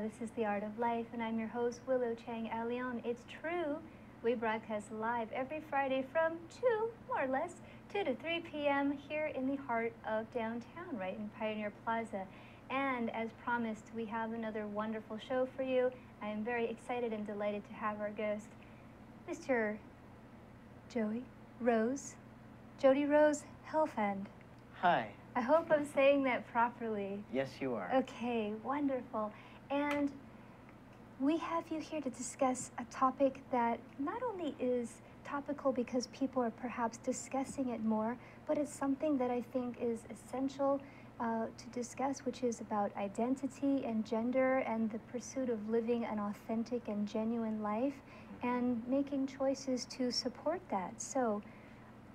This is The Art of Life, and I'm your host, Willow Chang Leon. It's true, we broadcast live every Friday from 2, more or less, 2 to 3 p.m. here in the heart of downtown, right in Pioneer Plaza. And as promised, we have another wonderful show for you. I am very excited and delighted to have our guest, Mr. Jody Rose Helfand. Hi. I hope I'm saying that properly. Yes, you are. Okay, wonderful. And we have you here to discuss a topic that not only is topical because people are perhaps discussing it more, but it's something that I think is essential to discuss, which is about identity and gender and the pursuit of living an authentic and genuine life and making choices to support that. So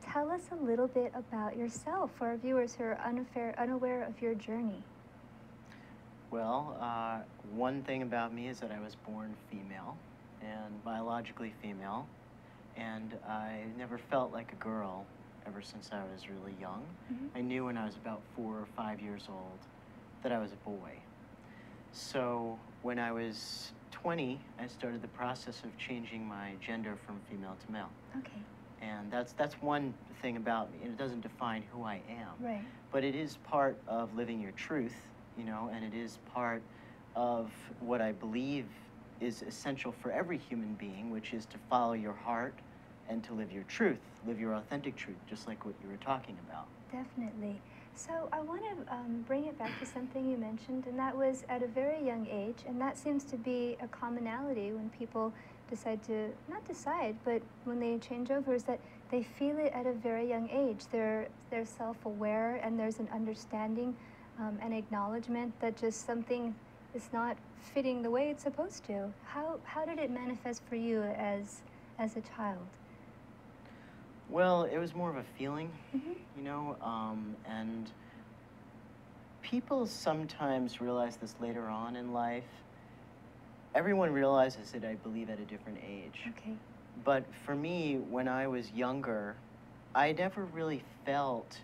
tell us a little bit about yourself for our viewers who are unaware of your journey. Well, one thing about me is that I was born female and biologically female, and I never felt like a girl ever since I was really young. Mm-hmm. I knew when I was about 4 or 5 years old that I was a boy. So when I was 20, I started the process of changing my gender from female to male. Okay. And that's one thing about me, and it doesn't define who I am. Right. But it is part of living your truth, you know, and it is part of what I believe is essential for every human being, which is to follow your heart and to live your truth, live your authentic truth, just like what you were talking about. Definitely. So I want to bring it back to something you mentioned, and that was at a very young age, and that seems to be a commonality when people decide to, not decide, but when they change over, is that they feel it at a very young age. They're self-aware, and there's an understanding, an acknowledgement that just something is not fitting the way it's supposed to. How did it manifest for you as a child? Well, it was more of a feeling, Mm-hmm. you know, and people sometimes realize this later on in life. Everyone realizes it, I believe, at a different age. Okay. But for me, when I was younger, I never really felt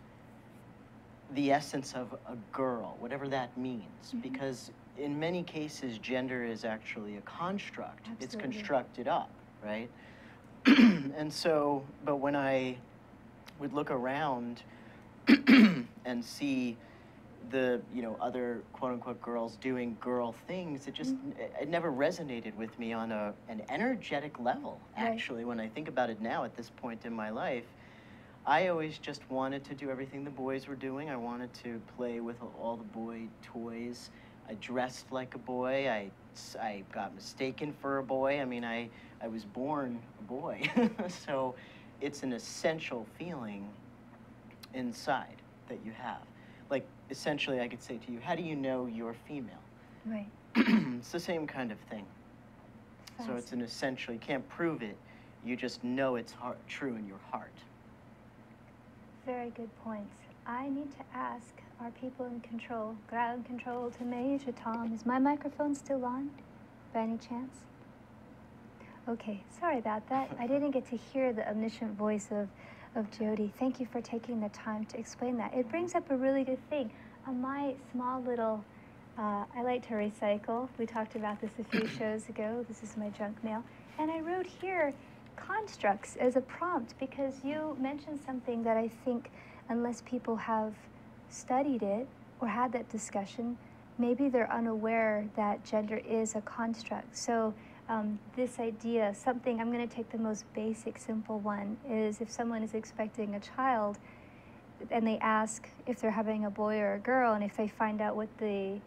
the essence of a girl, whatever that means, Mm-hmm. because in many cases, gender is actually a construct. Absolutely. It's constructed up, right? And so, but when I would look around and see the, you know, other quote-unquote girls doing girl things, it just, it never resonated with me on an energetic level, actually. Right. When I think about it now at this point in my life, I always just wanted to do everything the boys were doing. I wanted to play with all the boy toys. I dressed like a boy. I got mistaken for a boy. I mean, I was born a boy. So it's an essential feeling inside that you have. Like, essentially, I could say to you, how do you know you're female? Right. It's the same kind of thing. So it's an essential, you can't prove it, you just know it's true in your heart. Very good points. I need to ask our people in control, ground control to Major Tom. Is my microphone still on, by any chance? Okay, sorry about that. I didn't get to hear the omniscient voice of Jody. Thank you for taking the time to explain that. It brings up a really good thing. On my small little, I like to recycle. We talked about this a few shows ago. This is my junk mail. And I wrote here constructs as a prompt because you mentioned something that I think, unless people have studied it or had that discussion, maybe they're unaware that gender is a construct. So this idea, something, I'm going to take the most basic, simple one, is if someone is expecting a child and they ask if they're having a boy or a girl, and if they find out what the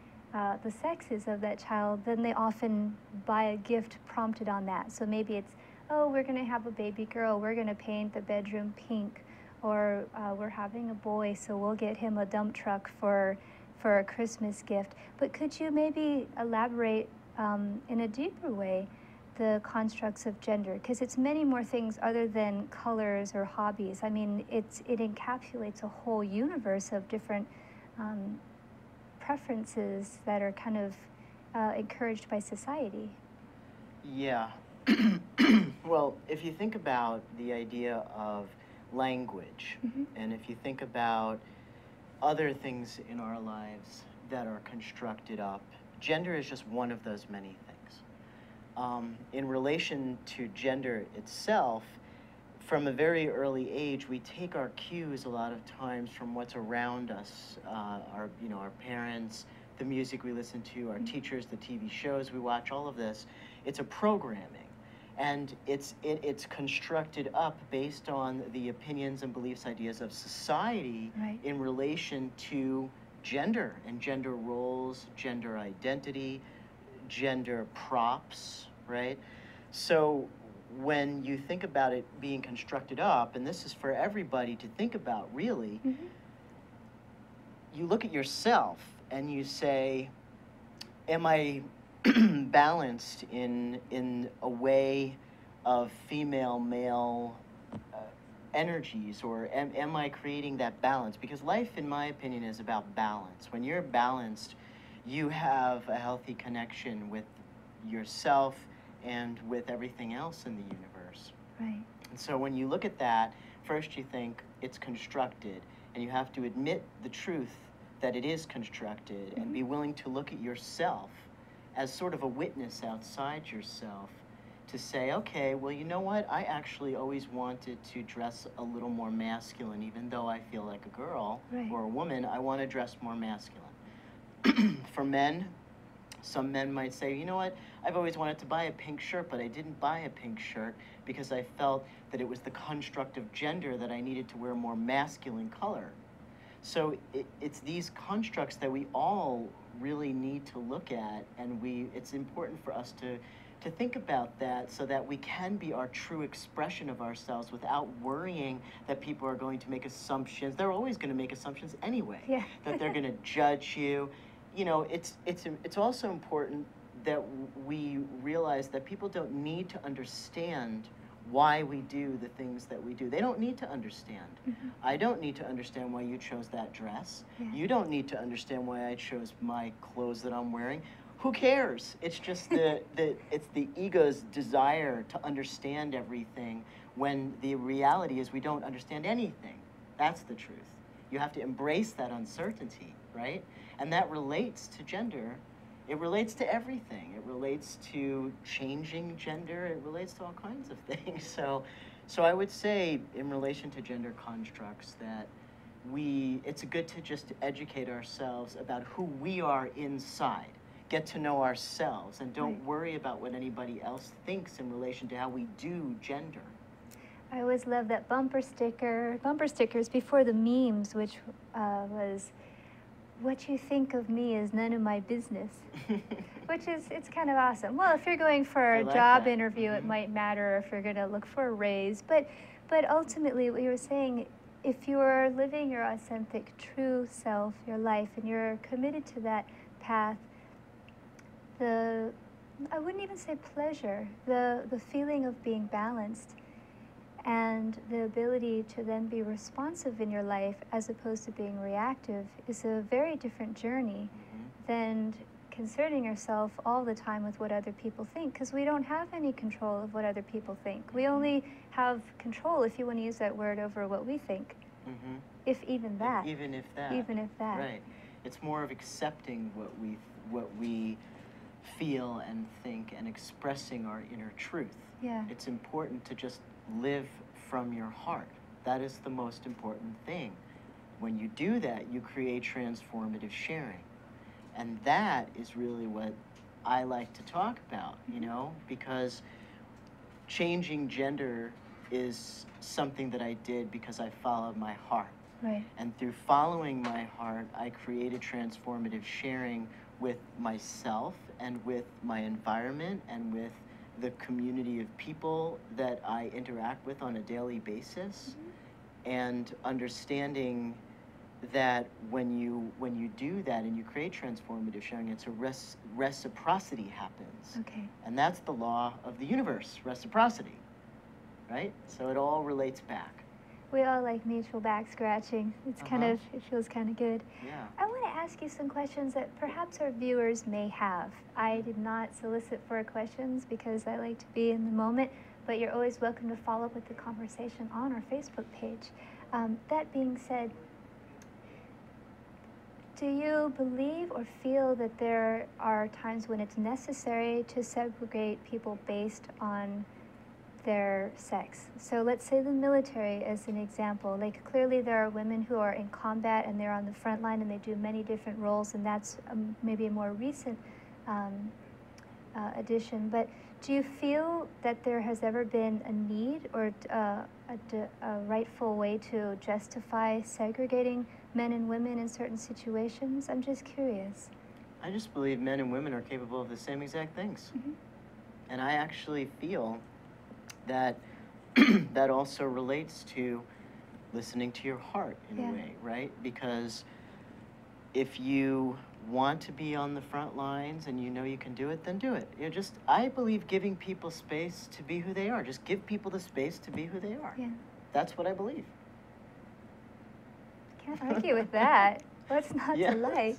sex is of that child, then they often buy a gift prompted on that. So maybe it's, oh, we're going to have a baby girl, we're going to paint the bedroom pink, or we're having a boy, so we'll get him a dump truck for a Christmas gift. But could you maybe elaborate in a deeper way the constructs of gender? Because it's many more things other than colors or hobbies. I mean, it encapsulates a whole universe of different preferences that are kind of encouraged by society. Yeah. Well, if you think about the idea of language, and if you think about other things in our lives that are constructed up gender is just one of those many things. In relation to gender itself, from a very early age, we take our cues a lot of times from what's around us, our parents, the music we listen to, our teachers, the TV shows we watch, all of this. It's a programming, and it's constructed up based on the opinions and beliefs, ideas of society in relation to gender and gender roles, gender identity, gender props, right? So when you think about it being constructed up, and this is for everybody to think about really, you look at yourself and you say, am I balanced in a way of female, male energies, or am I creating that balance? Because life, in my opinion, is about balance. When you're balanced, you have a healthy connection with yourself and with everything else in the universe. Right. And so when you look at that, first you think it's constructed, and you have to admit the truth that it is constructed, and be willing to look at yourself as sort of a witness outside yourself to say, okay, well, you know what? I actually always wanted to dress a little more masculine, even though I feel like a girl or a woman, I want to dress more masculine. For men, some men might say, you know what, I've always wanted to buy a pink shirt, but I didn't buy a pink shirt because I felt that it was the construct of gender that I needed to wear more masculine color. So it's these constructs that we all really need to look at, and it's important for us to think about that so that we can be our true expression of ourselves without worrying that people are going to make assumptions. They're always going to make assumptions anyway, that they're going to judge you. You know, it's also important that we realize that people don't need to understand why we do the things that we do. They don't need to understand. I don't need to understand why you chose that dress. You don't need to understand why I chose my clothes that I'm wearing. Who cares? It's just it's the ego's desire to understand everything, when the reality is we don't understand anything. That's the truth. You have to embrace that uncertainty, right? And that relates to gender. It relates to everything. It relates to changing gender. It relates to all kinds of things. So I would say, in relation to gender constructs, that it's good to just educate ourselves about who we are inside. Get to know ourselves, and don't worry about what anybody else thinks in relation to how we do gender. I always love that bumper stickers before the memes, which was, what you think of me is none of my business, which it's kind of awesome. Well, if you're going for a job interview, it might matter if you're going to look for a raise, but ultimately what you were saying, if you're living your authentic, true self, your life, and you're committed to that path, I wouldn't even say pleasure, the feeling of being balanced and the ability to then be responsive in your life as opposed to being reactive is a very different journey than concerning yourself all the time with what other people think, because we don't have any control of what other people think. We only have control, if you want to use that word, over what we think. If even that. Even if that. Even if that. Right. It's more of accepting what we feel and think, and expressing our inner truth. Yeah. It's important to just live from your heart. That is the most important thing. When you do that, you create transformative sharing. And that is really what I like to talk about, you know, because changing gender is something that I did because I followed my heart. Right. And through following my heart, I created transformative sharing with myself and with my environment and with the community of people that I interact with on a daily basis, and understanding that when you do that and you create transformative sharing, it's a reciprocity happens. Okay. And that's the law of the universe, reciprocity, right? So it all relates back. We all like mutual back scratching. It's it feels kind of good. Yeah. I want to ask you some questions that perhaps our viewers may have. I did not solicit for questions because I like to be in the moment, but you're always welcome to follow up with the conversation on our Facebook page. That being said, Do you believe or feel that there are times when it's necessary to segregate people based on their sex? So let's say the military as an example. Like clearly there are women who are in combat and they're on the front line and they do many different roles, and that's maybe a more recent addition. But do you feel that there has ever been a need or a rightful way to justify segregating men and women in certain situations? I'm just curious. I just believe men and women are capable of the same exact things. Mm-hmm. And I actually feel that that also relates to listening to your heart in a way, right? Because if you want to be on the front lines and you know you can do it, then do it. I believe giving people space to be who they are. Just give people the space to be who they are. Yeah. That's what I believe. Can't argue with that. What's not to like?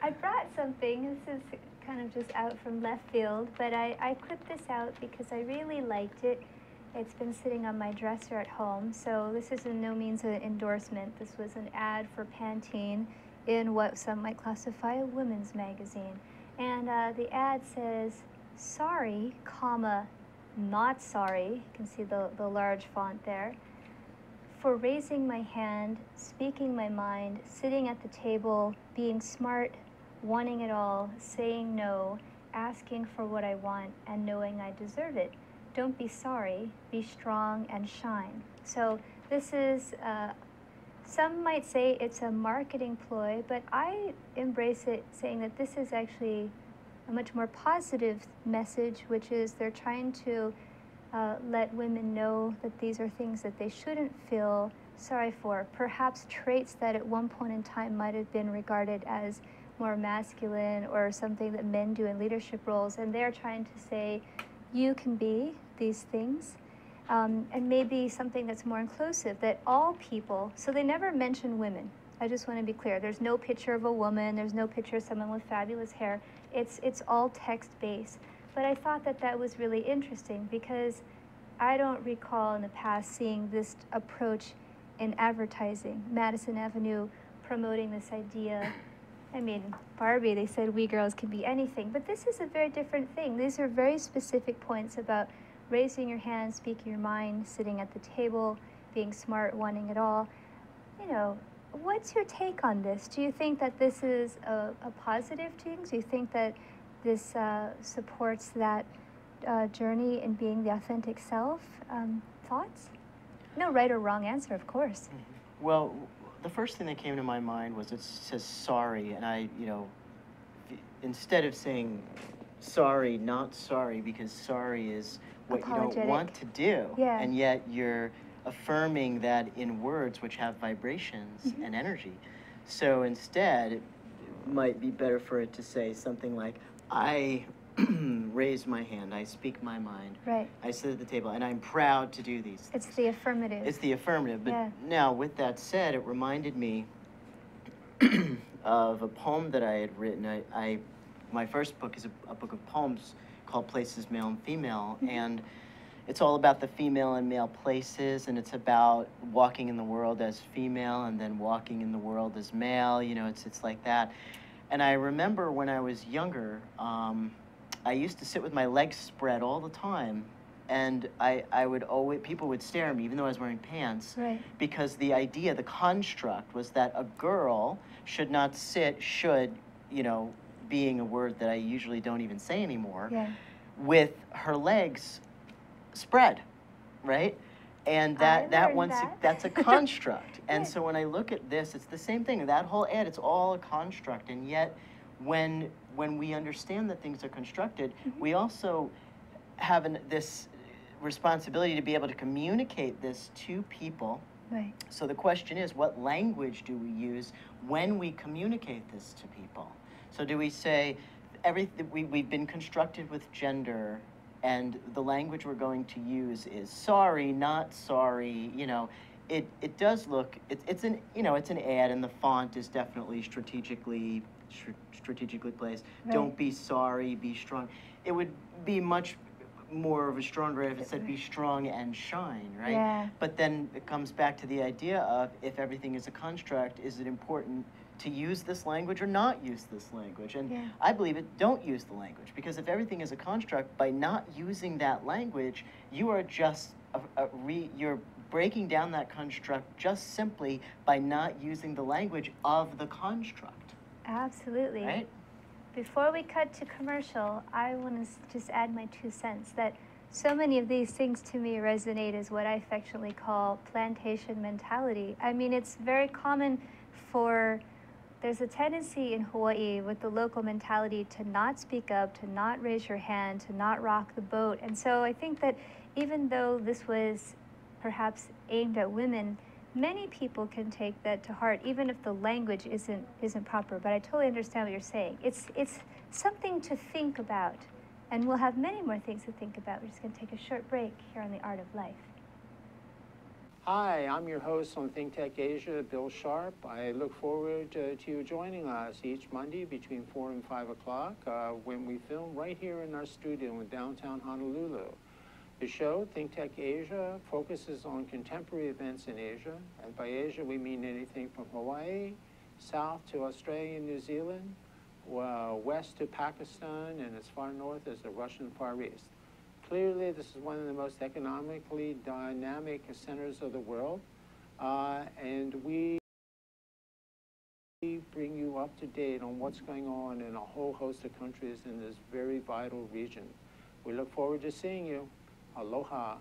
I brought something. This is kind of just out from left field, but I clipped this out because I really liked it. It's been sitting on my dresser at home, so this is in no means an endorsement. This was an ad for Pantene in what some might classify a women's magazine. And the ad says, sorry, comma, not sorry. You can see the large font there. For raising my hand, speaking my mind, sitting at the table, being smart, wanting it all, saying no, asking for what I want, and knowing I deserve it. Don't be sorry, be strong and shine. So this is, some might say it's a marketing ploy, but I embrace it saying that this is actually a much more positive message, which is they're trying to let women know that these are things that they shouldn't feel sorry for. Perhaps traits that at one point in time might have been regarded as more masculine or something that men do in leadership roles, and they're trying to say you can be these things, and maybe something that's more inclusive, that all people, so they never mention women. I just want to be clear. There's no picture of a woman, there's no picture of someone with fabulous hair. It's all text-based. But I thought that that was really interesting because I don't recall in the past seeing this approach in advertising. Madison Avenue promoting this idea. I mean, Barbie, they said we girls can be anything, but this is a very different thing. These are very specific points about raising your hand, speaking your mind, sitting at the table, being smart, wanting it all. You know, what's your take on this? Do you think that this is a positive thing? Do you think that this supports that journey in being the authentic self? Thoughts? No right or wrong answer, of course. Well, the first thing that came to my mind was it says sorry, and I, instead of saying sorry, not sorry, because sorry is what you don't want to do, and yet you're affirming that in words which have vibrations and energy. So instead, it might be better for it to say something like, I raise my hand, I speak my mind, I sit at the table, and I'm proud to do these things. It's the affirmative. It's the affirmative. But now, with that said, it reminded me of a poem that I had written. My first book is a book of poems called Places, Male and Female, and it's all about the female and male places, and it's about walking in the world as female and then walking in the world as male. It's like that. And I remember when I was younger, I used to sit with my legs spread all the time, and I would always, people would stare at me even though I was wearing pants, because the idea, the construct was that a girl should not sit, being a word that I usually don't even say anymore, with her legs spread, right? And that's a construct. And so when I look at this, it's the same thing. That whole ad, it's all a construct. And yet, when we understand that things are constructed, we also have this responsibility to be able to communicate this to people. So the question is, what language do we use when we communicate this to people? So do we say, we've been constructed with gender, and the language we're going to use is sorry, not sorry. It does look, it's an ad, and the font is definitely strategically placed. Don't be sorry, be strong. It would be much more of a stronger if it said be strong and shine, right? Yeah. But then it comes back to the idea of if everything is a construct, is it important to use this language or not use this language? And Yeah. I believe it, don't use the language, because if everything is a construct, by not using that language, you are just you're breaking down that construct just simply by not using the language of the construct. Absolutely. Right? Before we cut to commercial, I want to just add my 2 cents that so many of these things to me resonate as what I affectionately call plantation mentality. I mean, it's very common for, there's a tendency in Hawaii with the local mentality to not speak up, to not raise your hand, to not rock the boat. And so I think that even though this was perhaps aimed at women, many people can take that to heart, even if the language isn't proper. But I totally understand what you're saying. It's something to think about, and we'll have many more things to think about. We're just going to take a short break here on The Art of Life. Hi, I'm your host on ThinkTech Asia, Bill Sharp. I look forward to you joining us each Monday between 4 and 5 o'clock when we film right here in our studio in downtown Honolulu. The show, ThinkTech Asia, focuses on contemporary events in Asia, and by Asia we mean anything from Hawaii, south to Australia and New Zealand, west to Pakistan, and as far north as the Russian Far East. Clearly, this is one of the most economically dynamic centers of the world, and we bring you up to date on what's going on in a whole host of countries in this very vital region. We look forward to seeing you. Aloha.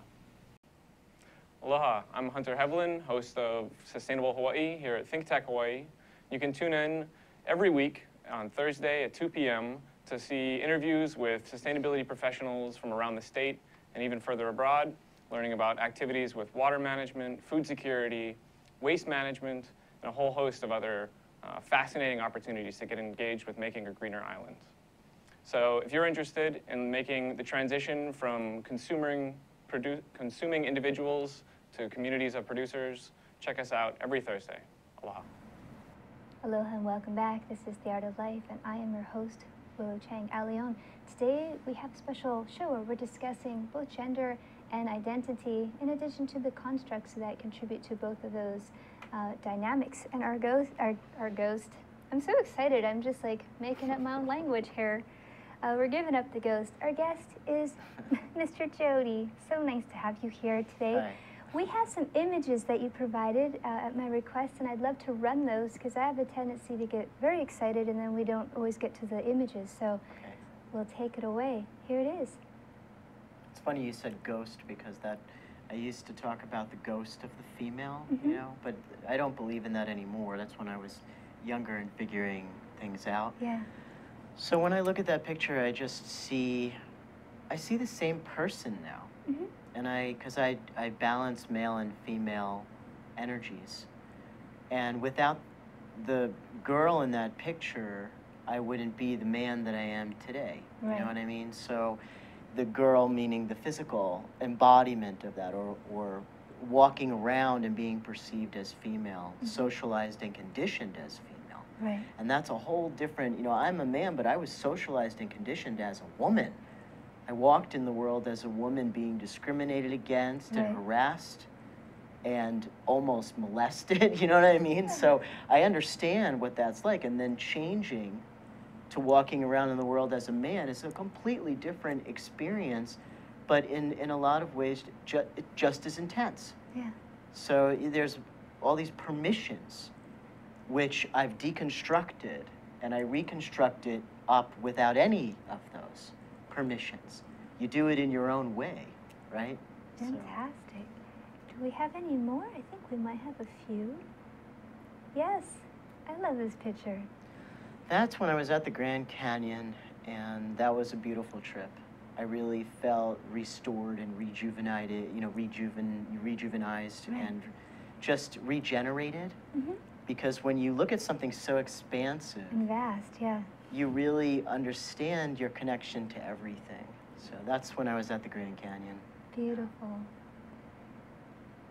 Aloha, I'm Hunter Hevlin, host of Sustainable Hawaii here at ThinkTech Hawaii. You can tune in every week on Thursday at 2 p.m. to see interviews with sustainability professionals from around the state and even further abroad, learning about activities with water management, food security, waste management, and a whole host of other fascinating opportunities to get engaged with making a greener island. So if you're interested in making the transition from consuming individuals to communities of producers, check us out every Thursday. Aloha. Aloha and welcome back. This is The Art of Life, and I am your host, Willow Chang Leon. Today we have a special show where we're discussing both gender and identity, in addition to the constructs that contribute to both of those dynamics. And our ghost, I'm so excited, I'm just like making up my own language here. We're giving up the ghost. Our guest is Mr. Jody. So nice to have you here today. Hi. We have some images that you provided at my request, and I'd love to run those because I have a tendency to get very excited and then we don't always get to the images. So Okay. we'll take it away. Here it is. It's funny you said ghost, because that I used to talk about the ghost of the female, Mhm. you know, but I don't believe in that anymore. That's when I was younger and figuring things out. Yeah. So when I look at that picture, I see the same person now. Mm-hmm. And because I balance male and female energies. And without the girl in that picture, I wouldn't be the man that I am today. Right. You know what I mean? So the girl meaning the physical embodiment of that, or walking around and being perceived as female, Mm-hmm. socialized and conditioned as female. Right. And that's a whole different, you know, I'm a man, but I was socialized and conditioned as a woman. I walked in the world as a woman being discriminated against Right. and harassed and almost molested, you know what I mean? So I understand what that's like. And then changing to walking around in the world as a man is a completely different experience, but in a lot of ways just as intense. Yeah. So there's all these permissions which I've deconstructed, and I reconstruct it up without any of those permissions. You do it in your own way, right? Fantastic. Do we have any more? I think we might have a few. Yes. I love this picture. That's when I was at the Grand Canyon, and that was a beautiful trip. I really felt restored and rejuvenated, you know, rejuvenized Right. and just regenerated. Mm-hmm. Because when you look at something so expansive, And vast, yeah. you really understand your connection to everything. So that's when I was at the Grand Canyon. Beautiful.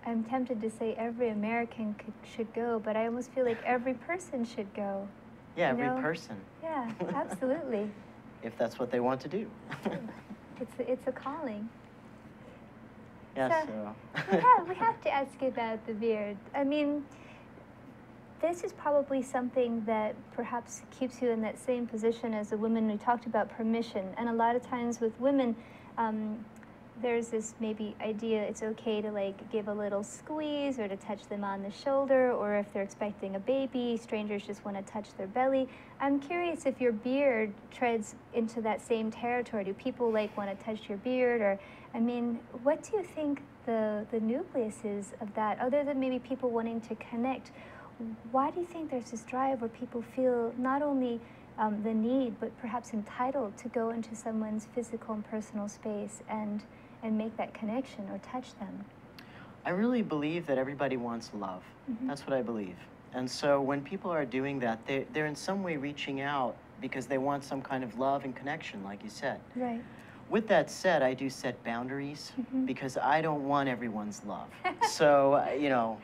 I'm tempted to say every American should go, but I almost feel like every person should go. Yeah, You every know? person. Yeah, absolutely. If that's what they want to do. It's a calling. Yes. We have to ask you about the beard. I mean, this is probably something that perhaps keeps you in that same position as a woman. We talked about permission, and a lot of times with women, there's this maybe idea it's okay to like give a little squeeze or to touch them on the shoulder, or if they're expecting a baby, strangers just want to touch their belly. I'm curious if your beard treads into that same territory. Do people like want to touch your beard, or I mean, what do you think the nucleus is of that, other than maybe people wanting to connect? Why do you think there's this drive where people feel not only the need, but perhaps entitled to go into someone's physical and personal space and make that connection or touch them? I really believe that everybody wants love. Mm-hmm. That's what I believe. And so when people are doing that, they're in some way reaching out because they want some kind of love and connection, like you said. Right. With that said, I do set boundaries Mm-hmm. because I don't want everyone's love. So, you know,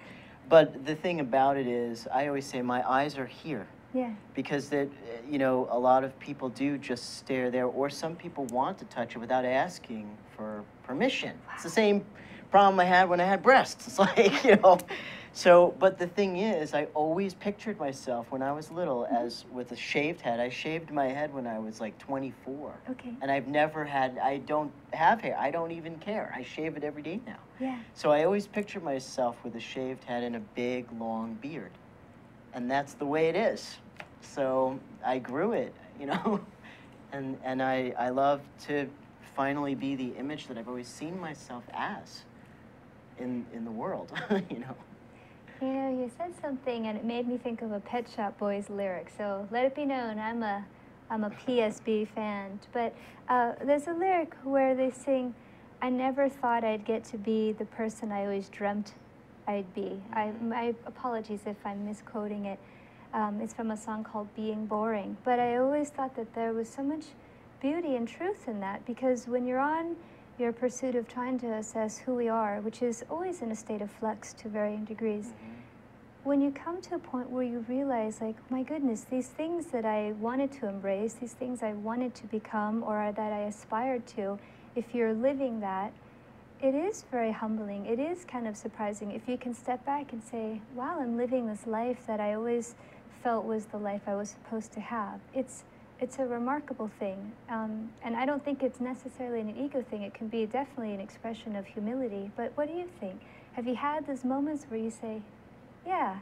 but the thing about it is, I always say my eyes are here. Yeah. Because that, you know, a lot of people do just stare there, or some people want to touch it without asking for permission. Wow. It's the same problem I had when I had breasts. It's like, you know, so, but the thing is, I always pictured myself when I was little as with a shaved head. I shaved my head when I was like 24. Okay. And I've never had, I don't have hair. I don't even care. I shave it every day now. Yeah. So I always pictured myself with a shaved head and a big, long beard. And that's the way it is. So I grew it, you know, and I love to finally be the image that I've always seen myself as in the world, you know. You know, you said something and it made me think of a Pet Shop Boys lyric. So let it be known, I'm a PSB fan. But there's a lyric where they sing, "I never thought I'd get to be the person I always dreamt I'd be." My apologies if I'm misquoting it. It's from a song called Being Boring. But I always thought that there was so much beauty and truth in that, because when you're on your pursuit of trying to assess who we are, which is always in a state of flux to varying degrees, when you come to a point where you realize, like, my goodness, these things that I wanted to embrace, these things I wanted to become or that I aspired to, if you're living that, it is very humbling. It is kind of surprising if you can step back and say, wow, I'm living this life that I always felt was the life I was supposed to have. It's a remarkable thing. And I don't think it's necessarily an ego thing. It can be definitely an expression of humility. But what do you think? Have you had those moments where you say, yeah,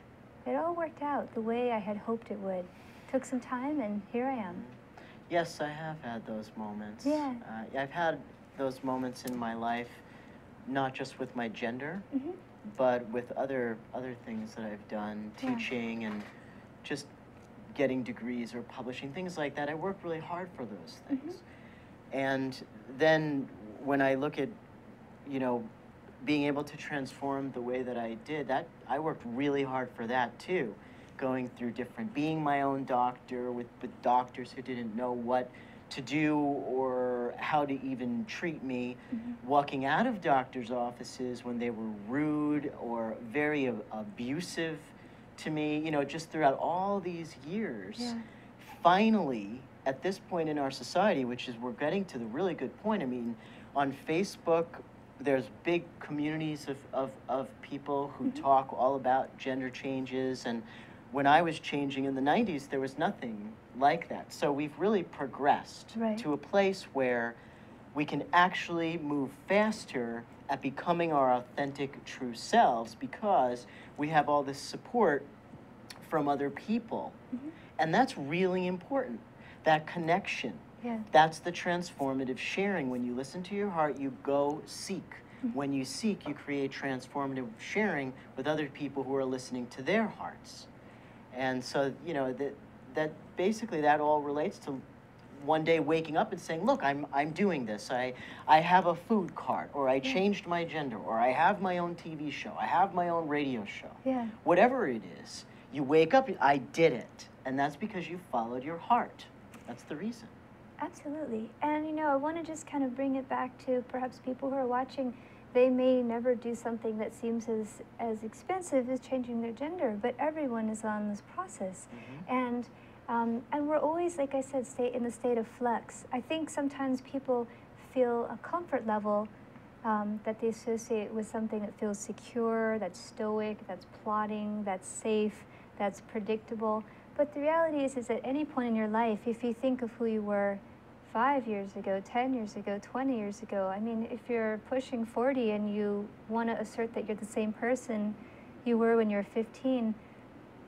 it all worked out the way I had hoped it would. Took some time and here I am. Yes, I have had those moments. Yeah. I've had those moments in my life, not just with my gender, Mm-hmm. but with other things that I've done, Yeah. teaching and just getting degrees or publishing, things like that. I worked really hard for those things. And then when I look at, you know, being able to transform the way that I did, that I worked really hard for that too, going through being my own doctor with doctors who didn't know what to do or how to even treat me, walking out of doctors' offices when they were rude or very abusive to me, you know, just throughout all these years. Yeah. Finally, at this point in our society, which is we're getting to the really good point, I mean, on Facebook, there's big communities of people who talk all about gender changes, and when I was changing in the 90s, there was nothing like that. So we've really progressed to a place where we can actually move faster at becoming our authentic, true selves because we have all this support from other people. And that's really important, that connection. Yeah. That's the transformative sharing. When you listen to your heart, you go seek. When you seek, you create transformative sharing with other people who are listening to their hearts. And so, you know, that basically that all relates to one day waking up and saying, look, I'm doing this. I have a food cart, or I changed my gender, or I have my own TV show, I have my own radio show. Yeah. Whatever it is, you wake up, I did it. And that's because you followed your heart. That's the reason. Absolutely. And, you know, I want to just kind of bring it back to perhaps people who are watching. They may never do something that seems as expensive as changing their gender, but everyone is on this process. And we're always, like I said, in the state of flux. I think sometimes people feel a comfort level that they associate with something that feels secure, that's stoic, that's plotting, that's safe, that's predictable. But the reality is at any point in your life, if you think of who you were 5 years ago, 10 years ago, 20 years ago, I mean, if you're pushing 40 and you want to assert that you're the same person you were when you're 15,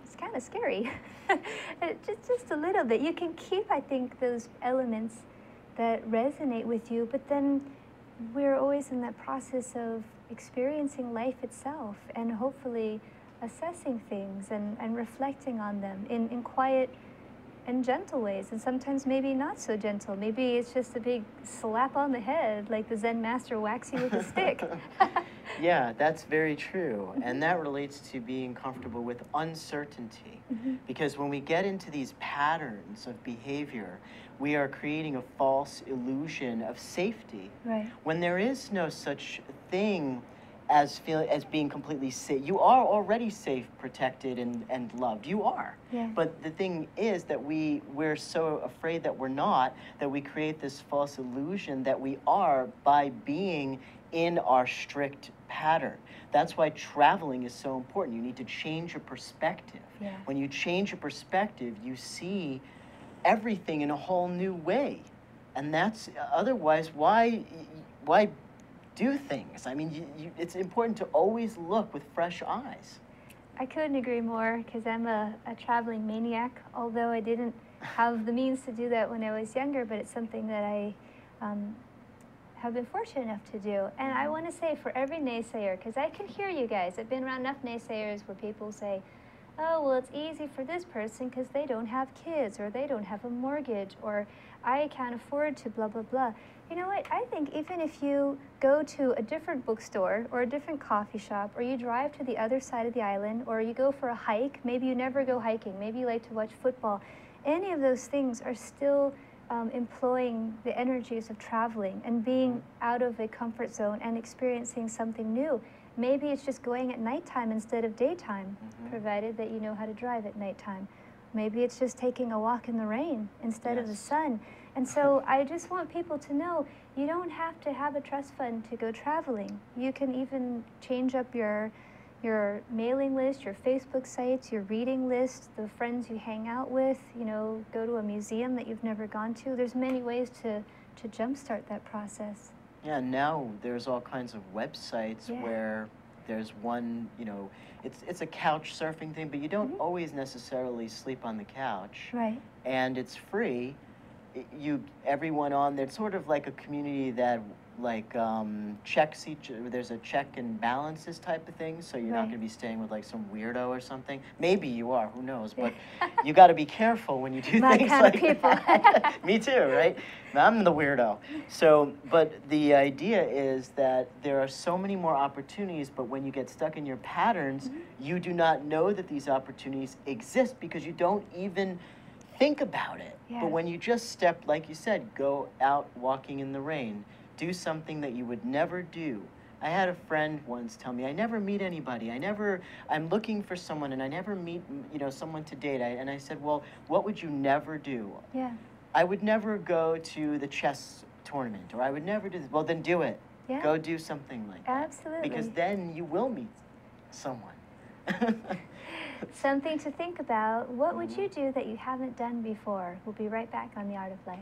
it's kind of scary. just a little bit. You can keep, I think, those elements that resonate with you, but then we're always in that process of experiencing life itself and hopefully assessing things and reflecting on them in quiet and gentle ways, and sometimes maybe not so gentle. Maybe it's just a big slap on the head, like the Zen master whacks you with a stick. Yeah, that's very true. And that relates to being comfortable with uncertainty. Because when we get into these patterns of behavior, we are creating a false illusion of safety. Right. When there is no such thing as being completely safe. You are already safe, protected, and loved. You are. Yeah. But the thing is that we're so afraid that we're not, that we create this false illusion that we are by being in our strict pattern. That's why traveling is so important. You need to change your perspective. Yeah. When you change your perspective, you see everything in a whole new way. And that's, otherwise, why do things? I mean, it's important to always look with fresh eyes. I couldn't agree more, because I'm a traveling maniac, although I didn't have the means to do that when I was younger, but it's something that I have been fortunate enough to do. And I want to say, for every naysayer, because I can hear you guys, I've been around enough naysayers where people say, oh, well, it's easy for this person because they don't have kids, or they don't have a mortgage, or I can't afford to blah, blah, blah. You know what? I think even if you go to a different bookstore or a different coffee shop, or you drive to the other side of the island, or you go for a hike, maybe you never go hiking, maybe you like to watch football, any of those things are still employing the energies of traveling and being out of a comfort zone and experiencing something new. Maybe it's just going at nighttime instead of daytime, provided that you know how to drive at nighttime. Maybe it's just taking a walk in the rain instead of the sun. And so I just want people to know, you don't have to have a trust fund to go traveling. You can even change up your mailing list, your Facebook sites, your reading list, the friends you hang out with, you know, go to a museum that you've never gone to. There's many ways to jumpstart that process. Yeah, now there's all kinds of websites where there's one, you know, it's a couch surfing thing, but you don't always necessarily sleep on the couch. Right. And it's free. Everyone on there, it's sort of like a community that checks there's a check and balances type of thing, so you're not going to be staying with like some weirdo or something. Maybe you are, who knows, but you got to be careful when you do things like that. Me too, right? I'm the weirdo. So, but the idea is that there are so many more opportunities, but when you get stuck in your patterns, you do not know that these opportunities exist because you don't even think about it. Yeah. But when you just step, like you said, go out walking in the rain, do something that you would never do. I had a friend once tell me, I never meet anybody. I'm looking for someone and I never meet, you know, someone to date. And I said, well, what would you never do? Yeah. I would never go to the chess tournament, or I would never do this. Well, then do it. Yeah. Go do something like that. Absolutely. Because then you will meet someone. Something to think about. What would you do that you haven't done before? We'll be right back on The Art of Life.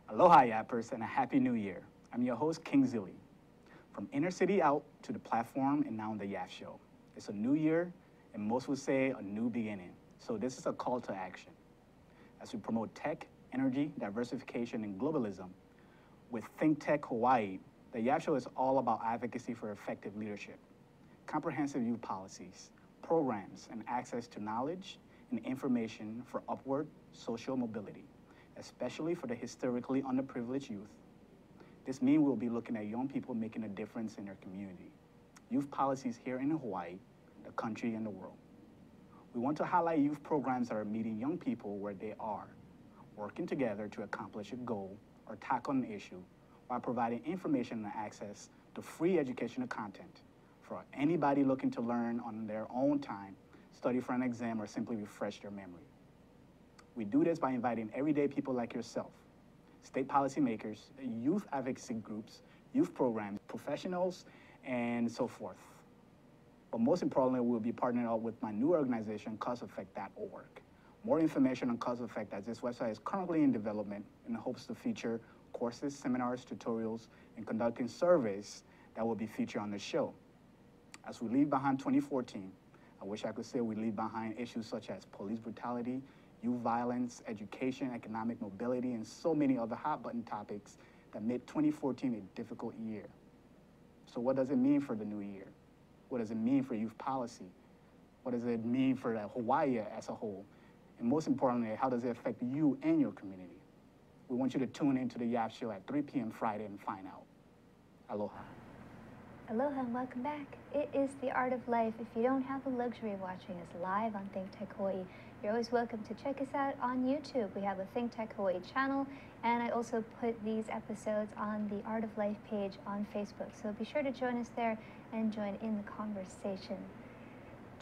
Aloha, Yappers, and a Happy New Year. I'm your host, King Zilly. From inner city out to the platform and now on the Yap Show. It's a new year, and most would say a new beginning. So this is a call to action. As we promote tech, energy, diversification, and globalism, with ThinkTech Hawaii, the Yap Show is all about advocacy for effective leadership, comprehensive youth policies, programs, and access to knowledge and information for upward social mobility, especially for the historically underprivileged youth. This means we'll be looking at young people making a difference in their community, youth policies here in Hawaii, the country, and the world. We want to highlight youth programs that are meeting young people where they are, working together to accomplish a goal or tackle an issue while providing information and access to free educational content for anybody looking to learn on their own time, study for an exam, or simply refresh their memory. We do this by inviting everyday people like yourself, state policymakers, youth advocacy groups, youth programs, professionals, and so forth. But most importantly, we'll be partnering up with my new organization, causeeffect.org. More information on Cause Effect, as this website is currently in development and hopes to feature courses, seminars, tutorials, and conducting surveys that will be featured on the show. As we leave behind 2014, I wish I could say we leave behind issues such as police brutality, youth violence, education, economic mobility, and so many other hot-button topics that made 2014 a difficult year. So what does it mean for the new year? What does it mean for youth policy? What does it mean for Hawaii as a whole? And most importantly, how does it affect you and your community? We want you to tune into the YAP show at 3 p.m. Friday and find out. Aloha. Aloha and welcome back. It is The Art of Life. If you don't have the luxury of watching us live on ThinkTech Hawaii, you're always welcome to check us out on YouTube. We have a ThinkTech Hawaii channel, and I also put these episodes on the Art of Life page on Facebook. So be sure to join us there and join in the conversation.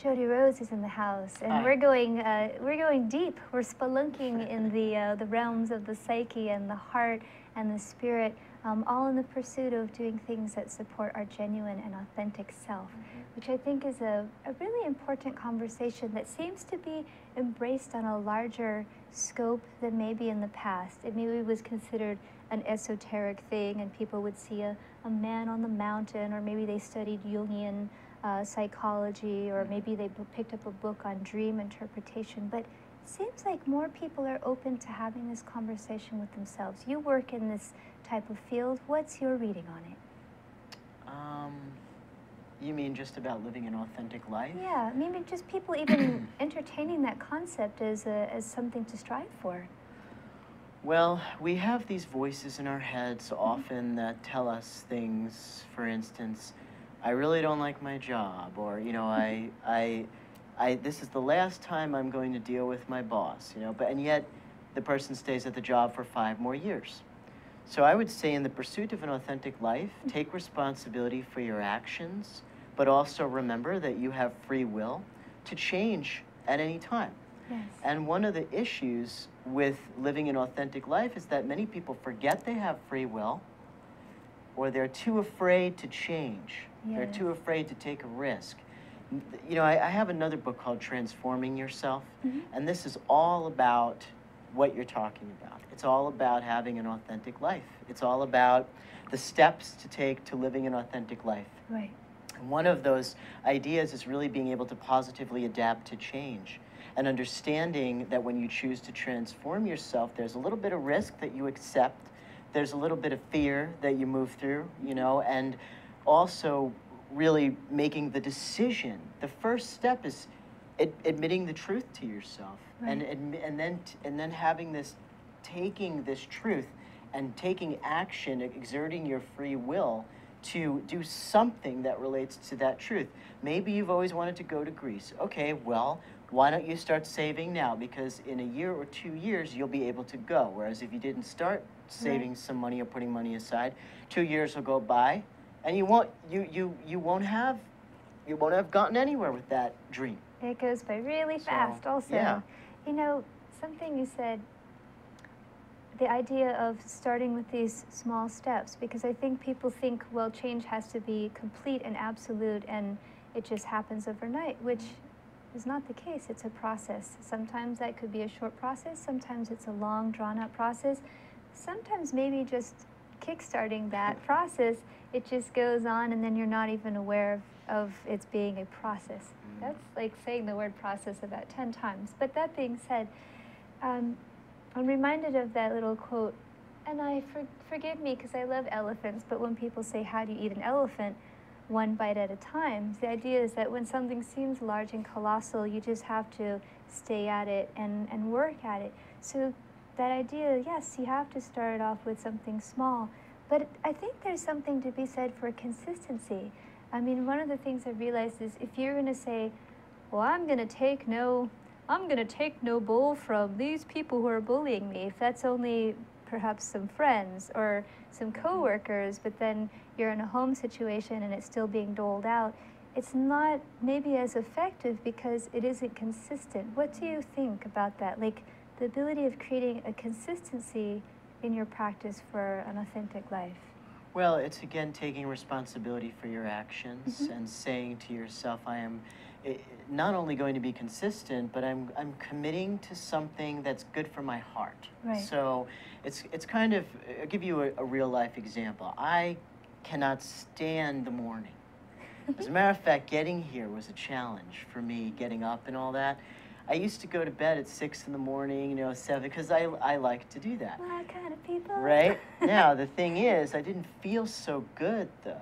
Jody Rose is in the house, and Hi. we're going deep. We're spelunking in the realms of the psyche and the heart and the spirit, all in the pursuit of doing things that support our genuine and authentic self, which I think is a really important conversation that seems to be embraced on a larger scope than maybe in the past. It maybe was considered an esoteric thing, and people would see a man on the mountain, or maybe they studied Jungian psychology, or maybe they picked up a book on dream interpretation. But it seems like more people are open to having this conversation with themselves. You work in this type of field. What's your reading on it? You mean just about living an authentic life? Yeah, maybe just people even entertaining that concept as something to strive for. Well, we have these voices in our heads often that tell us things. For instance, I really don't like my job, or, you know, this is the last time I'm going to deal with my boss, you know, and yet the person stays at the job for 5 more years. So I would say, in the pursuit of an authentic life, take responsibility for your actions, but also remember that you have free will to change at any time. Yes. And one of the issues with living an authentic life is that many people forget they have free will, or they're too afraid to change. Yes. They're too afraid to take a risk. You know, I have another book called Transforming Yourself, and this is all about what you're talking about. It's all about having an authentic life. It's all about the steps to take to living an authentic life. Right. And one of those ideas is really being able to positively adapt to change, and understanding that when you choose to transform yourself, there's a little bit of risk that you accept. There's a little bit of fear that you move through, you know, and also really making the decision. The first step is admitting the truth to yourself, right. and then having this, taking this truth and taking action, exerting your free will to do something that relates to that truth. Maybe you've always wanted to go to Greece. Okay, well, why don't you start saving now? Because in a year or 2 years, you'll be able to go. Whereas if you didn't start saving right. some money or putting money aside, 2 years will go by, and you won't have gotten anywhere with that dream. It goes by really fast. So, also, yeah. You know, something you said, the idea of starting with these small steps, because I think people think, well, change has to be complete and absolute, and it just happens overnight, which is not the case. It's a process. Sometimes that could be a short process. Sometimes it's a long, drawn-out process. Sometimes maybe just kickstarting that process, it just goes on, and then you're not even aware of it being a process. That's like saying the word process about 10 times. But that being said, I'm reminded of that little quote, and forgive me because I love elephants, but when people say, how do you eat an elephant? One bite at a time. The idea is that when something seems large and colossal, you just have to stay at it and work at it. So that idea, yes, you have to start off with something small, but I think there's something to be said for consistency. I mean, one of the things I realized is if you're going to say, well, I'm going to take no bull from these people who are bullying me, if that's only perhaps some friends or some coworkers, but then you're in a home situation and it's still being doled out, it's not maybe as effective because it isn't consistent. What do you think about that? Like the ability of creating a consistency in your practice for an authentic life? Well, it's again taking responsibility for your actions and saying to yourself, I am not only going to be consistent, but I'm committing to something that's good for my heart. Right. So it's kind of, I'll give you a real life example. I cannot stand the morning. As a matter of fact, getting here was a challenge for me, getting up and all that. I used to go to bed at 6 in the morning, you know, 7, because I like to do that. My kind of people. Right? Now, the thing is, I didn't feel so good, though.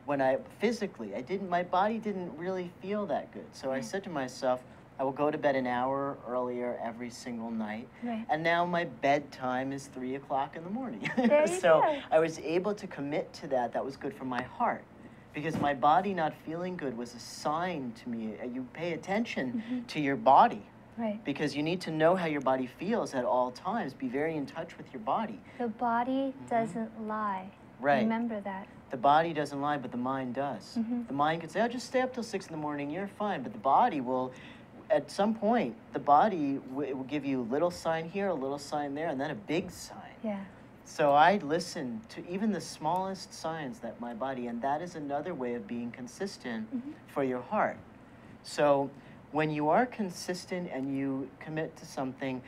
When physically, my body didn't really feel that good. So I said to myself, I will go to bed an hour earlier every single night. Right. And now my bedtime is 3 o'clock in the morning. There you So go. I was able to commit to that. That was good for my heart. Because my body not feeling good was a sign to me. You pay attention to your body. Right. Because you need to know how your body feels at all times. Be very in touch with your body. The body doesn't lie. Right. Remember that. The body doesn't lie, but the mind does. The mind can say, oh, just stay up till 6 in the morning, you're fine. But the body will, at some point, the body will give you a little sign here, a little sign there, and then a big sign. Yeah. So I listen to even the smallest signs that my body, and that is another way of being consistent for your heart. So when you are consistent and you commit to something,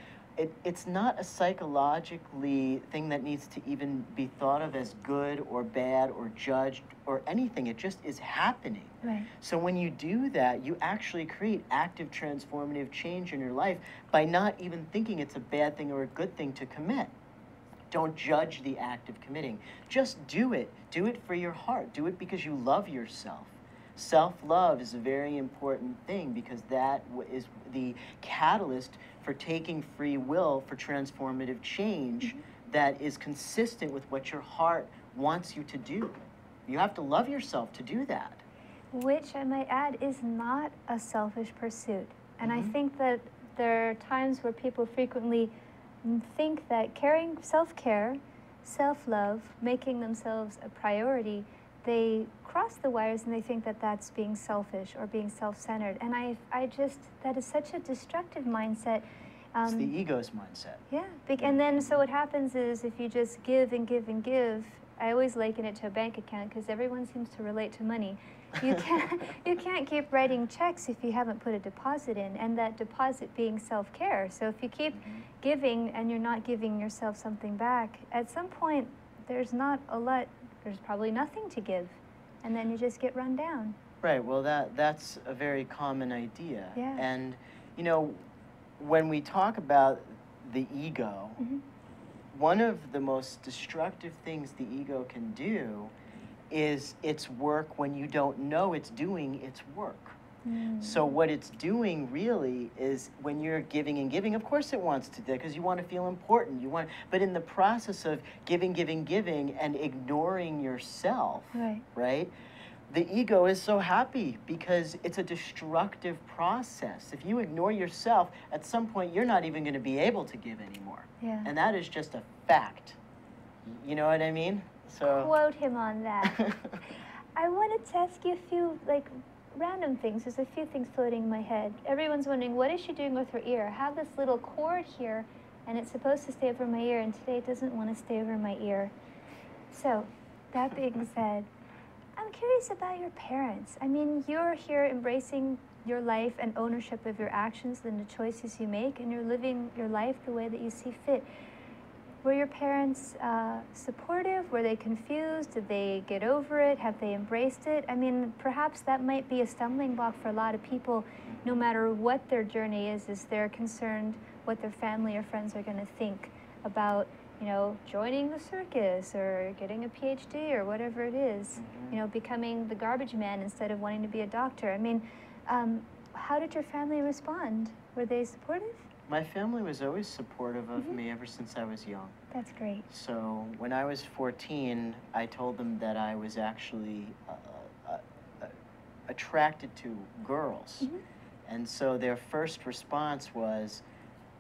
it's not a psychologically thing that needs to even be thought of as good or bad or judged or anything. It just is happening. Right. So when you do that, you actually create active transformative change in your life by not even thinking it's a bad thing or a good thing to commit. Don't judge the act of committing. Just do it. Do it for your heart. Do it because you love yourself. Self-love is a very important thing because that is the catalyst for taking free will for transformative change that is consistent with what your heart wants you to do. You have to love yourself to do that. Which, I might add, is not a selfish pursuit. And I think that there are times where people frequently think that caring, self-care, self-love, making themselves a priority, they cross the wires and they think that that's being selfish or being self-centered. And I just, that is such a destructive mindset. It's the ego's mindset. Yeah, and then so what happens is if you just give and give and give, I always liken it to a bank account because everyone seems to relate to money. You can't keep writing checks if you haven't put a deposit in, and that deposit being self-care. So if you keep giving and you're not giving yourself something back, at some point there's probably nothing to give, and then you just get run down. Right, well that's a very common idea. Yeah. And you know, when we talk about the ego, one of the most destructive things the ego can do is its work when you don't know it's doing its work. So what it's doing really is when you're giving and giving, of course it wants to do that because you want to feel important. But in the process of giving and ignoring yourself, right? The ego is so happy because it's a destructive process. If you ignore yourself, at some point you're not even going to be able to give anymore. Yeah. And that is just a fact. You know what I mean? So quote him on that. I wanted to ask you a few random things. There's a few things floating in my head. Everyone's wondering, what is she doing with her ear? I have this little cord here, and it's supposed to stay over my ear, and today it doesn't want to stay over my ear. So, that being said, I'm curious about your parents. I mean, you're here embracing your life and ownership of your actions and the choices you make, and you're living your life the way that you see fit. Were your parents supportive? Were they confused? Did they get over it? Have they embraced it? I mean, perhaps that might be a stumbling block for a lot of people, no matter what their journey is they're concerned what their family or friends are going to think about, you know, joining the circus or getting a PhD or whatever it is, you know, becoming the garbage man instead of wanting to be a doctor. I mean, how did your family respond? Were they supportive? my family was always supportive of me ever since I was young. That's great. So when I was 14, I told them that I was actually attracted to girls. And so their first response was,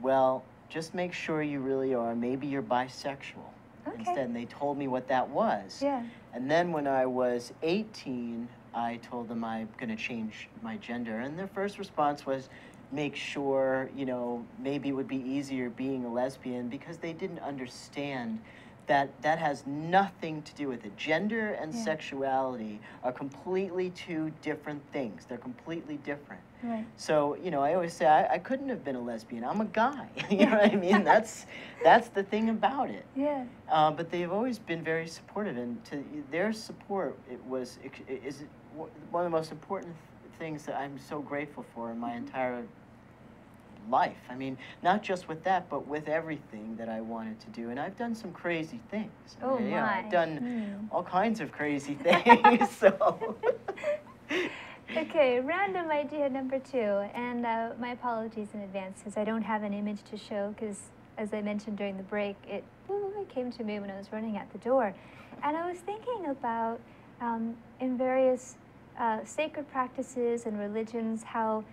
well, just make sure you really are. Maybe you're bisexual. Okay. Instead, and they told me what that was. Yeah. And then when I was 18, I told them I'm going to change my gender. And their first response was, make sure, you know, maybe it would be easier being a lesbian, because they didn't understand that that has nothing to do with it. Gender and sexuality are completely two different things. They're completely different. Right. So, you know, I always say I couldn't have been a lesbian. I'm a guy. You know what I mean? That's the thing about it. Yeah. But they've always been very supportive, and their support is one of the most important things that I'm so grateful for in my entire life. I mean, not just with that, but with everything that I wanted to do. And I've done some crazy things. Oh, you know, my. I've done all kinds of crazy things. So. Okay, random idea number 2, and my apologies in advance because I don't have an image to show, because as I mentioned during the break, it came to me when I was running out the door. And I was thinking about, in various sacred practices and religions, how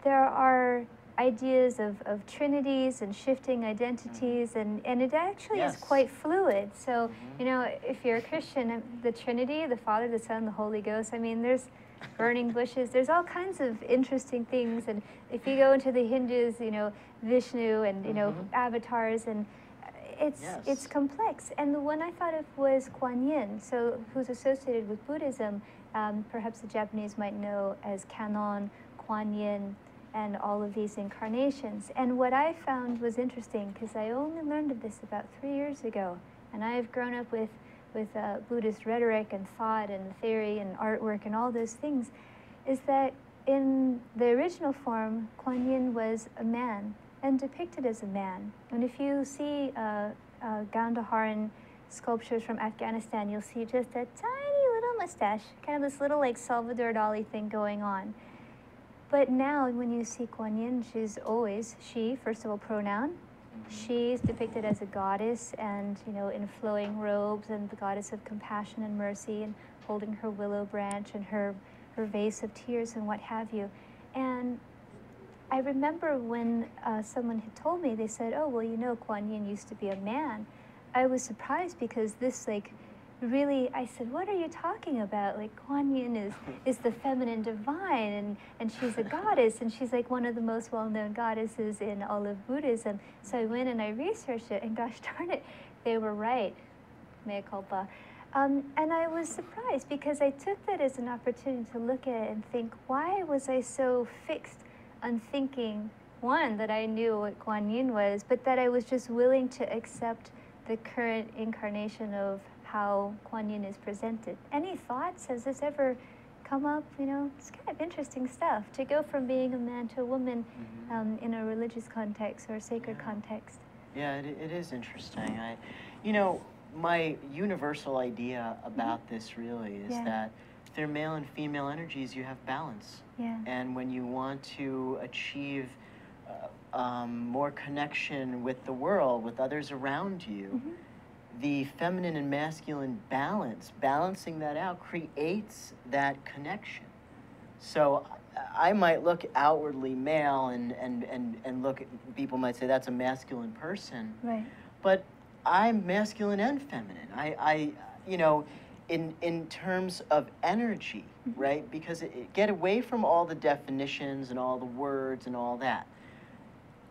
there are ideas of trinities and shifting identities, and it actually is quite fluid. So, you know, if you're a Christian, the Trinity, the Father, the Son, the Holy Ghost, I mean, there's burning bushes, there's all kinds of interesting things. And if you go into the Hindus, you know, Vishnu and, you know, avatars, and it's complex. And the one I thought of was Kuan Yin, so who's associated with Buddhism. Perhaps the Japanese might know as Kannon, Kuan Yin, and all of these incarnations. And what I found was interesting, because I only learned of this about 3 years ago, and I've grown up with Buddhist rhetoric and thought and theory and artwork and all those things, is that in the original form, Kuan Yin was a man and depicted as a man. And if you see Gandharan sculptures from Afghanistan, you'll see just a tiny little mustache, kind of this little like Salvador Dali thing going on. But now when you see Kuan Yin, she's always she, first of all, pronoun. She's depicted as a goddess, and, you know, in flowing robes, and the goddess of compassion and mercy, and holding her willow branch and her vase of tears and what have you. And I remember when someone had told me, they said, oh, well, you know, Kuan Yin used to be a man. I was surprised, because this, like, really, I said, what are you talking about? Like, Kuan Yin is the feminine divine, and she's a goddess, and she's like one of the most well-known goddesses in all of Buddhism. So I went and I researched it, and gosh darn it, they were right. Mea culpa. And I was surprised, because I took that as an opportunity to look at it and think, why was I so fixed on thinking, one, that I knew what Kuan Yin was, but that I was just willing to accept the current incarnation of how Kuan Yin is presented. Any thoughts? Has this ever come up? You know, it's kind of interesting stuff to go from being a man to a woman in a religious context or a sacred context. Yeah, it is interesting. You know, my universal idea about this really is that if they're male and female energies, you have balance. Yeah. And when you want to achieve more connection with the world, with others around you, the feminine and masculine balancing that out creates that connection. So I might look outwardly male and look at, people might say that's a masculine person. Right. But I'm masculine and feminine. I you know, in terms of energy, right? Because get away from all the definitions and all the words and all that.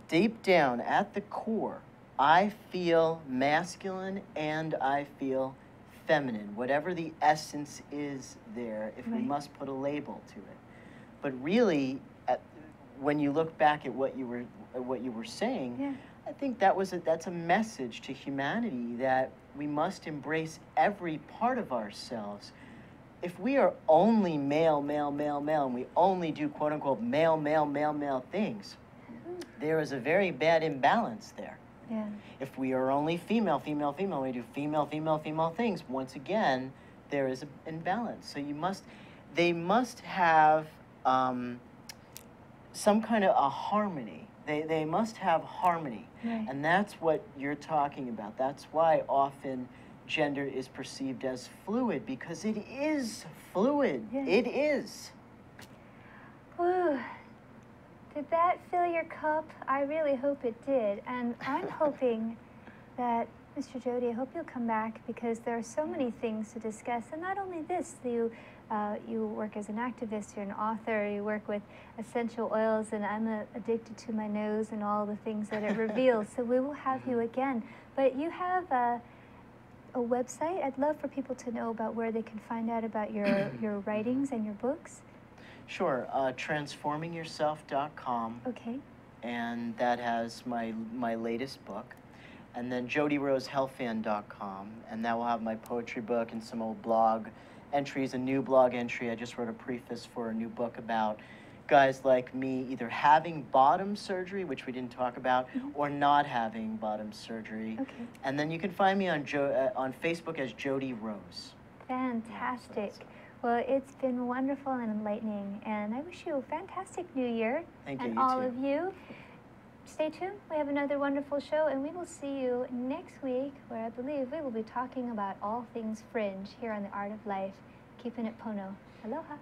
Deep down at the core, I feel masculine and I feel feminine, whatever the essence is there, if we must put a label to it. But really, when you look back at what you were saying, I think that's a message to humanity, that we must embrace every part of ourselves. If we are only male, male, male, male, and we only do quote unquote male, male, male, male things, there is a very bad imbalance there. Yeah. If we are only female, female, female, we do female, female, female things, once again, there is an imbalance. So they must have some kind of a harmony. They must have harmony. Right. And that's what you're talking about. That's why often gender is perceived as fluid, because it is fluid. Yeah. It is. Whew. Did that fill your cup? I really hope it did. And I'm hoping that, Mr. Jody, I hope you'll come back, because there are so many things to discuss. And not only this, You work as an activist, you're an author, you work with essential oils, and I'm addicted to my nose and all the things that it reveals. So we will have you again. But you have a website. I'd love for people to know about where they can find out about your writings and your books. Sure, transformingyourself.com. Okay. And that has my latest book. And then jodyrosehelfand.com, and that will have my poetry book and some old blog entries, a new blog entry. I just wrote a preface for a new book about guys like me either having bottom surgery, which we didn't talk about, or not having bottom surgery. Okay. And then you can find me on Facebook as Jody Rose. Fantastic. Well, it's been wonderful and enlightening, and I wish you a fantastic new year. Thank you. And you all too. of you. Stay tuned. We have another wonderful show, and we will see you next week, where I believe we will be talking about all things fringe here on The Art of Life. Keeping it Pono. Aloha.